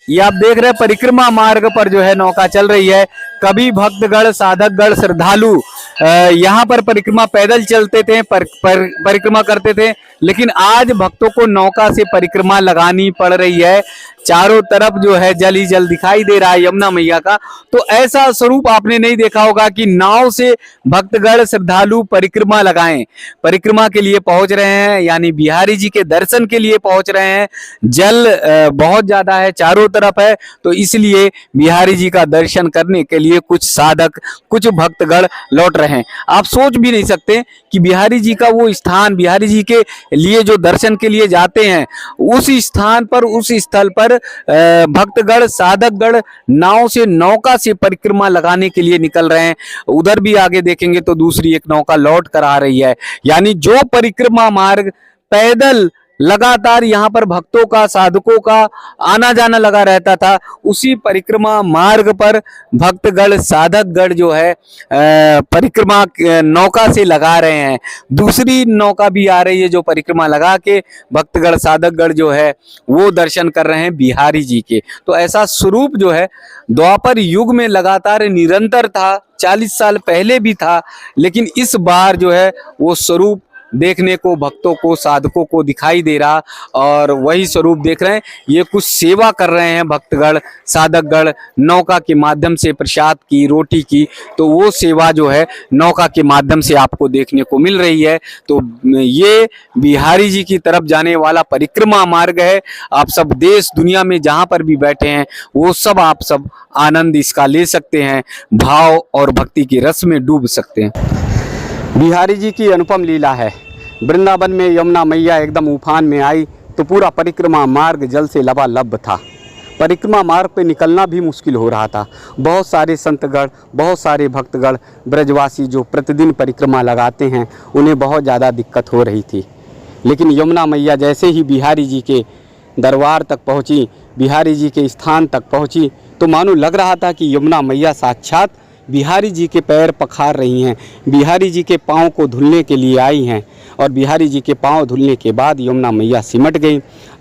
ये आप देख रहे हैं परिक्रमा मार्ग पर जो है नौका चल रही है। कभी भक्तगण, साधकगण, श्रद्धालु यहाँ पर परिक्रमा पैदल चलते थे, परिक्रमा करते थे, लेकिन आज भक्तों को नौका से परिक्रमा लगानी पड़ रही है। चारों तरफ जो है जल ही जल दिखाई दे रहा है यमुना मैया का। तो ऐसा स्वरूप आपने नहीं देखा होगा कि नाव से भक्तगण, श्रद्धालु परिक्रमा लगाएं। परिक्रमा के लिए पहुंच रहे हैं, यानी बिहारी जी के दर्शन के लिए पहुंच रहे हैं। जल बहुत ज्यादा है, चारों तरफ है, तो इसलिए बिहारी जी का दर्शन करने के लिए कुछ साधक, कुछ भक्तगण लौट रहे हैं। आप सोच भी नहीं सकते कि बिहारी जी का वो स्थान, बिहारी जी के लिए जो दर्शन के लिए जाते हैं, उस स्थान पर, उस स्थल पर भक्तगण, साधकगण नाव से, नौका से परिक्रमा लगाने के लिए निकल रहे हैं। उधर भी आगे देखेंगे तो दूसरी एक नौका लौट कर आ रही है। यानी जो परिक्रमा मार्ग पैदल लगातार यहाँ पर भक्तों का, साधकों का आना जाना लगा रहता था, उसी परिक्रमा मार्ग पर भक्तगण, साधकगण जो है परिक्रमा नौका से लगा रहे हैं। दूसरी नौका भी आ रही है जो परिक्रमा लगा के भक्तगण, साधकगण जो है वो दर्शन कर रहे हैं बिहारी जी के। तो ऐसा स्वरूप जो है द्वापर युग में लगातार निरंतर था, 40 साल पहले भी था, लेकिन इस बार जो है वो स्वरूप देखने को भक्तों को, साधकों को दिखाई दे रहा। और वही स्वरूप देख रहे हैं, ये कुछ सेवा कर रहे हैं भक्तगण, साधकगण नौका के माध्यम से, प्रसाद की, रोटी की, तो वो सेवा जो है नौका के माध्यम से आपको देखने को मिल रही है। तो ये बिहारी जी की तरफ जाने वाला परिक्रमा मार्ग है। आप सब देश दुनिया में जहाँ पर भी बैठे हैं वो सब, आप सब आनंद इसका ले सकते हैं, भाव और भक्ति के रस में डूब सकते हैं। बिहारी जी की अनुपम लीला है। वृंदावन में यमुना मैया एकदम उफान में आई तो पूरा परिक्रमा मार्ग जल से लबालब था। परिक्रमा मार्ग पे निकलना भी मुश्किल हो रहा था। बहुत सारे संतगण, बहुत सारे भक्तगण, ब्रजवासी जो प्रतिदिन परिक्रमा लगाते हैं, उन्हें बहुत ज़्यादा दिक्कत हो रही थी। लेकिन यमुना मैया जैसे ही बिहारी जी के दरबार तक पहुँची, बिहारी जी के स्थान तक पहुँची, तो मानो लग रहा था कि यमुना मैया साक्षात बिहारी जी के पैर पखार रही हैं, बिहारी जी के पाँव को धुलने के लिए आई हैं। और बिहारी जी के पाँव धुलने के बाद यमुना मैया सिमट गई।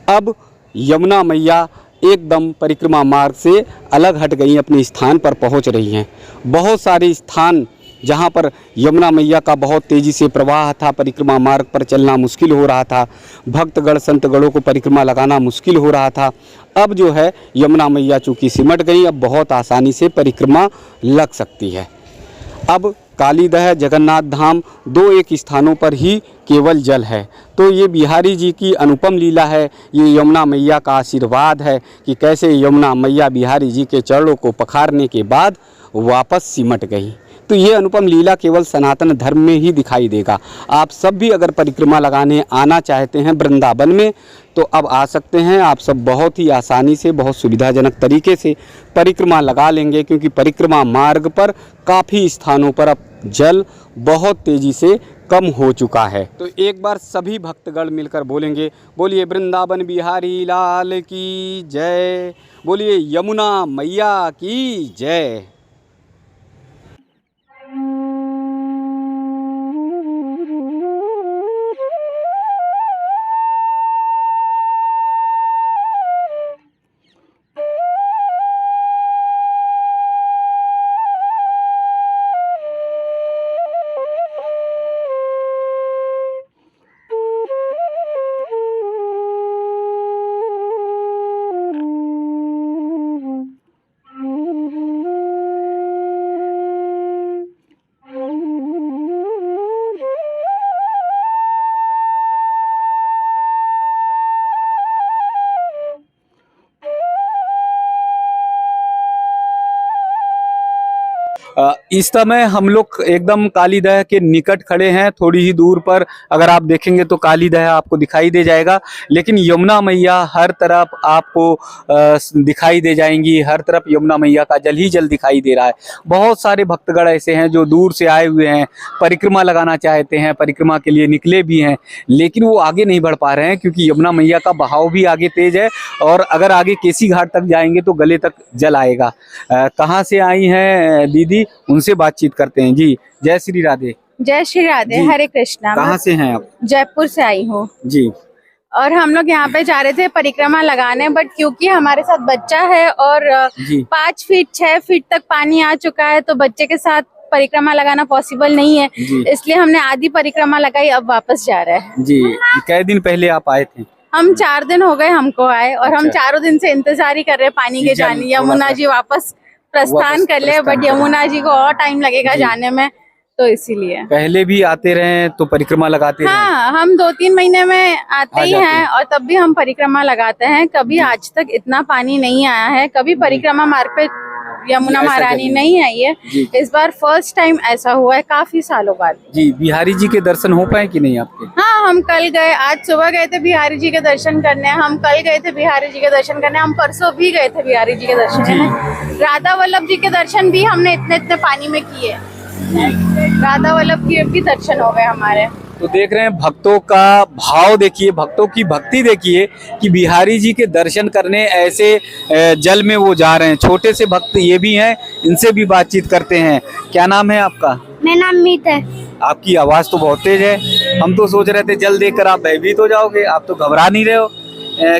अब यमुना मैया एकदम परिक्रमा मार्ग से अलग हट गई, अपने स्थान पर पहुंच रही हैं। बहुत सारे स्थान जहां पर यमुना मैया का बहुत तेज़ी से प्रवाह था, परिक्रमा मार्ग पर चलना मुश्किल हो रहा था, भक्तगण, संतगणों को परिक्रमा लगाना मुश्किल हो रहा था, अब जो है यमुना मैया चूँकि सिमट गई, अब बहुत आसानी से परिक्रमा लग सकती है। अब कालीदह, जगन्नाथ धाम, दो एक स्थानों पर ही केवल जल है। तो ये बिहारी जी की अनुपम लीला है, ये यमुना मैया का आशीर्वाद है कि कैसे यमुना मैया बिहारी जी के चरणों को पखारने के बाद वापस सिमट गई। तो ये अनुपम लीला केवल सनातन धर्म में ही दिखाई देगा। आप सब भी अगर परिक्रमा लगाने आना चाहते हैं वृंदावन में, तो अब आ सकते हैं। आप सब बहुत ही आसानी से, बहुत सुविधाजनक तरीके से परिक्रमा लगा लेंगे, क्योंकि परिक्रमा मार्ग पर काफ़ी स्थानों पर अब जल बहुत तेज़ी से कम हो चुका है। तो एक बार सभी भक्तगण मिलकर बोलेंगे, बोलिए वृंदावन बिहारी लाल की जय, बोलिए यमुना मैया की जय। इस समय हम लोग एकदम कालीदह के निकट खड़े हैं। थोड़ी ही दूर पर अगर आप देखेंगे तो कालीदह आपको दिखाई दे जाएगा, लेकिन यमुना मैया हर तरफ आपको दिखाई दे जाएंगी। हर तरफ यमुना मैया का जल ही जल दिखाई दे रहा है। बहुत सारे भक्तगण ऐसे हैं जो दूर से आए हुए हैं, परिक्रमा लगाना चाहते हैं, परिक्रमा के लिए निकले भी हैं, लेकिन वो आगे नहीं बढ़ पा रहे हैं क्योंकि यमुना मैया का बहाव भी आगे तेज है। और अगर आगे केसी घाट तक जाएंगे तो गले तक जल आएगा। कहाँ से आई हैं दीदी, उनसे बातचीत करते हैं। जी जय श्री राधे। जय श्री राधे, हरे कृष्णा। कहाँ से हैं आप? जयपुर से आई हूँ जी। और हम लोग यहाँ पे जा रहे थे परिक्रमा लगाने, बट क्योंकि हमारे साथ बच्चा है और 5 फीट 6 फीट तक पानी आ चुका है, तो बच्चे के साथ परिक्रमा लगाना पॉसिबल नहीं है, इसलिए हमने आधी परिक्रमा लगाई, अब वापस जा रहे हैं। जी, कई दिन पहले आप आए थे? हम 4 दिन हो गए हमको आए, और हम चारों दिन से इंतजार ही कर रहे हैं पानी के जाने। यमुना जी वापस प्रस्थान कर ले, बट यमुना जी को और टाइम लगेगा जाने में, तो इसीलिए। पहले भी आते रहे तो परिक्रमा लगाते रहे? हाँ, हम 2-3 महीने में आते ही हैं, और तब भी हम परिक्रमा लगाते हैं। कभी आज तक इतना पानी नहीं आया है, कभी परिक्रमा मार्ग पे यमुना महारानी नहीं आई है, इस बार फर्स्ट टाइम ऐसा हुआ है काफी सालों बाद। जी, बिहारी जी के दर्शन हो पाए कि नहीं आपके? हाँ, हम कल गए, आज सुबह गए थे बिहारी जी के दर्शन करने, हम कल गए थे बिहारी जी के दर्शन करने, हम परसों भी गए थे बिहारी जी के दर्शन करने। राधा वल्लभ जी के दर्शन भी हमने इतने पानी में किए, राधा वल्लभ के भी दर्शन हो गए हमारे। तो देख रहे हैं भक्तों का भाव देखिए, भक्तों की भक्ति देखिए कि बिहारी जी के दर्शन करने ऐसे जल में वो जा रहे हैं। छोटे से भक्त ये भी हैं, इनसे भी बातचीत करते हैं। क्या नाम है आपका? मेरा नाम मीत है। आपकी आवाज तो बहुत तेज है, हम तो सोच रहे थे जल देखकर आप भयभीत हो जाओगे, आप तो घबरा नहीं रहे हो।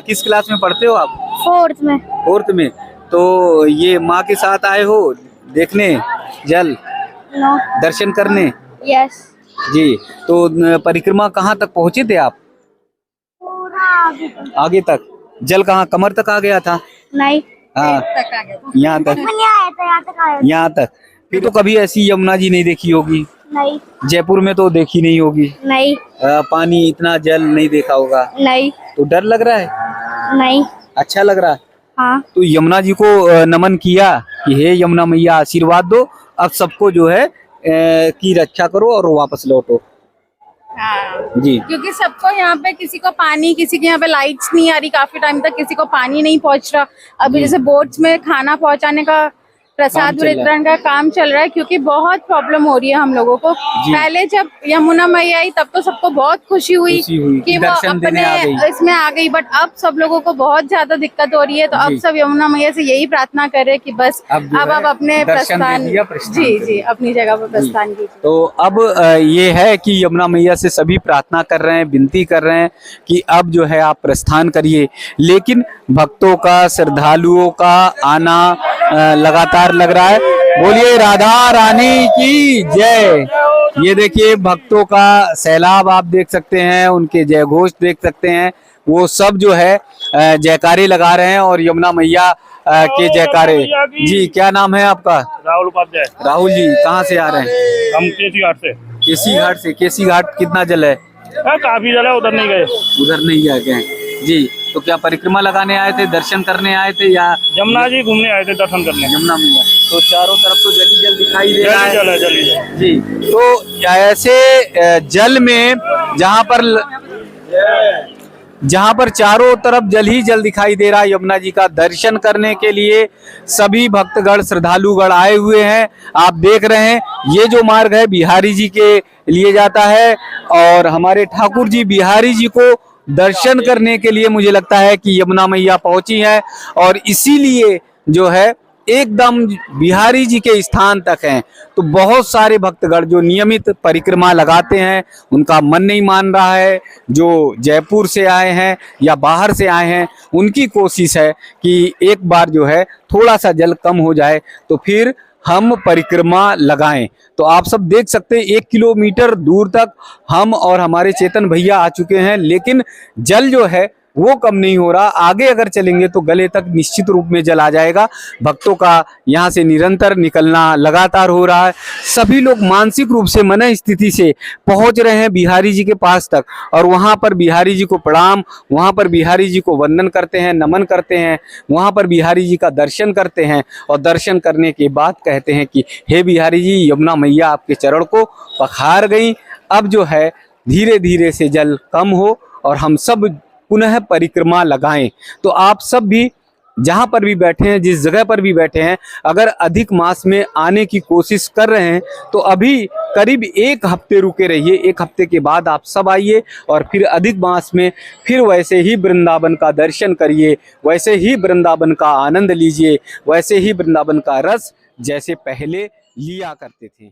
किस क्लास में पढ़ते हो आप? 4th में। 4th में। तो ये माँ के साथ आए हो देखने जल? नो। दर्शन करने? यस। जी, तो परिक्रमा कहाँ तक पहुँचे थे आप? पूरा आगे तक। जल कहाँ, कमर तक आ गया था? नहीं। हाँ, यहाँ तक। यहाँ तक आया। यहाँ तक। फिर तो कभी ऐसी यमुना जी नहीं देखी होगी? नहीं। जयपुर में तो देखी नहीं होगी? नहीं। पानी इतना जल नहीं देखा होगा? नहीं। तो डर लग रहा है? नहीं। अच्छा लग रहा है? हाँ। तो यमुना जी को नमन किया कि हे यमुना मैया आशीर्वाद दो, अब सबको जो है की रक्षा करो और वापस लौटो। हाँ। जी, क्योंकि सबको यहाँ पे, किसी को पानी, किसी के यहाँ पे लाइट्स नहीं आ रही, काफी टाइम तक किसी को पानी नहीं पहुँच रहा। अभी जैसे बोट्स में खाना पहुँचाने का, प्रसाद वितरण का काम चल रहा है, क्योंकि बहुत प्रॉब्लम हो रही है हम लोगों को। पहले जब यमुना मैया आई तब तो सबको बहुत खुशी हुई कि वो अपने इसमें आ गई, बट अब सब लोगों को बहुत ज्यादा दिक्कत हो रही है। तो अब सब यमुना मैया से यही प्रार्थना कर रहे हैं कि बस अब आप अपने प्रस्थान, जी अपनी जगह पर प्रस्थान कीजिए। तो अब ये है कि यमुना मैया से सभी प्रार्थना कर रहे हैं, विनती कर रहे हैं कि अब जो है आप प्रस्थान करिए। लेकिन भक्तों का, श्रद्धालुओं का आना लगातार लग रहा है। बोलिए राधा रानी की जय। ये देखिए भक्तों का सैलाब आप देख सकते हैं, उनके जय घोष देख सकते हैं। वो सब जो है जयकारे लगा रहे हैं और यमुना मैया के जयकारे। जी, क्या नाम है आपका? राहुल उपाध्याय। राहुल जी, कहाँ से आ रहे हैं? हम केसी घाट से। केसी घाट से। केसी घाट कितना जल है? काफी जल है, उधर नहीं गए। उधर नहीं गए जी। तो क्या परिक्रमा लगाने आए थे, दर्शन करने आए थे, या यमुना जी घूमने आए थे, दर्शन करने। यमुना मैया तो चारों तरफ तो जल ही जल दिखाई दे रहा है। जल है, जल है जी। तो ऐसे जल में जहाँ पर चारों तरफ जल ही जल दिखाई दे रहा है, यमुना जी का दर्शन करने के लिए सभी भक्तगण, श्रद्धालुगण आए हुए हैं। आप देख रहे हैं ये जो मार्ग है बिहारी जी के लिए जाता है, और हमारे ठाकुर जी बिहारी जी को दर्शन करने के लिए मुझे लगता है कि यमुना मैया पहुंची है, और इसीलिए जो है एकदम बिहारी जी के स्थान तक हैं। तो बहुत सारे भक्तगण जो नियमित परिक्रमा लगाते हैं, उनका मन नहीं मान रहा है। जो जयपुर से आए हैं या बाहर से आए हैं, उनकी कोशिश है कि एक बार जो है थोड़ा सा जल कम हो जाए तो फिर हम परिक्रमा लगाएं। तो आप सब देख सकते हैं 1 किलोमीटर दूर तक हम और हमारे चेतन भैया आ चुके हैं, लेकिन जल जो है वो कम नहीं हो रहा। आगे अगर चलेंगे तो गले तक निश्चित रूप में जल आ जाएगा। भक्तों का यहाँ से निरंतर निकलना लगातार हो रहा है। सभी लोग मानसिक रूप से, मन स्थिति से पहुँच रहे हैं बिहारी जी के पास तक, और वहाँ पर बिहारी जी को प्रणाम, वहाँ पर बिहारी जी को वंदन करते हैं, नमन करते हैं, वहाँ पर बिहारी जी का दर्शन करते हैं, और दर्शन करने के बाद कहते हैं कि हे बिहारी जी, यमुना मैया आपके चरण को पखार गई। अब जो है धीरे धीरे से जल कम हो और हम सब पुनः परिक्रमा लगाएं। तो आप सब भी जहां पर भी बैठे हैं, जिस जगह पर भी बैठे हैं, अगर अधिक मास में आने की कोशिश कर रहे हैं तो अभी करीब 1 हफ्ते रुके रहिए। 1 हफ्ते के बाद आप सब आइए और फिर अधिक मास में फिर वैसे ही वृंदावन का दर्शन करिए, वैसे ही वृंदावन का आनंद लीजिए, वैसे ही वृंदावन का रस जैसे पहले लिया करते थे।